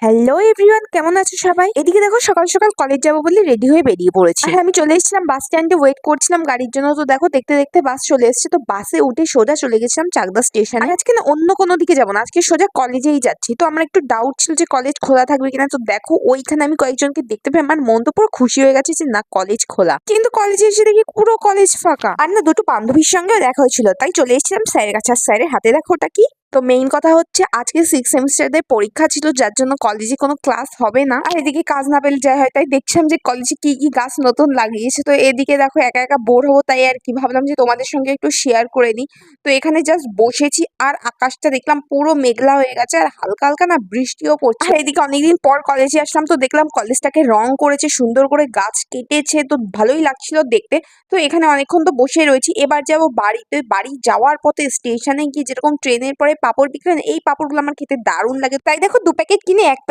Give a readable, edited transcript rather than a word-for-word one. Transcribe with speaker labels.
Speaker 1: Hello everyone, কেমন আছো সবাই? এদিকে দেখো সকাল সকাল কলেজ যাবো বলে রেডি হয়ে বেরিয়ে পড়েছি। আর আমি চলে এসেছিলাম বাস স্ট্যান্ডে, ওয়েট করছিলাম গাড়ির জন্য। তো দেখো দেখতে দেখতে বাস চলে এসেছে। তো বাসে উঠে সোজা চলে গেছিলাম চাকদা স্টেশনে। আর আজকে না অন্য কোনো দিকে যাবো না, আজকে সোজা কলেজেই যাচ্ছি। তো আমার একটু ডাউট ছিল যে কলেজ খোলা থাকবে কিনা। তো দেখো ওইখানে আমি কয়েকজনকে দেখতে পেয়ে আমার মন তো পুরো খুশি হয়ে গেছে যে না, কলেজ খোলা। কিন্তু কলেজে এসে দেখি পুরো কলেজ ফাঁকা। আর না, দুটো বান্ধবীর সঙ্গেও দেখা হয়েছিল, তাই চলে এসেছিলাম স্যারের কাছে। আর স্যারের হাতে দেখো ওটা কি। তো মেইন কথা হচ্ছে আজকে 6 সেমিস্টারদের পরীক্ষা ছিল, যার জন্য কলেজে কোনো ক্লাস হবে না। আর এদিকে কাজ না পেলে যায় হয়, তাই দেখছিলাম যে কলেজে কি কি গাছ নতুন লাগিয়েছে। তো এদিকে দেখো একা একা বোর হবো, তাই আর কি ভাবলাম যে তোমাদের সঙ্গে একটু শেয়ার করে নিই। তো এখানে জাস্ট বসেছি আর আকাশটা দেখলাম পুরো মেঘলা হয়ে গেছে, আর হালকা হালকা না বৃষ্টিও পড়ছে। আর এদিকে অনেকদিন পর কলেজে আসলাম, তো দেখলাম কলেজটাকে রং করেছে সুন্দর করে, গাছ কেটেছে, তো ভালোই লাগছিল দেখতে। তো এখানে অনেকক্ষণ তো বসে রয়েছি, এবার যাবো বাড়িতে। বাড়ি যাওয়ার পথে স্টেশনে গিয়ে যেরকম ট্রেনের পরে পাঁপড় বিক্রি হয় না, এই পাঁপড়গুলো আমার খেতে দারুণ লাগে, তাই দেখো 2 প্যাকেট কিনে এক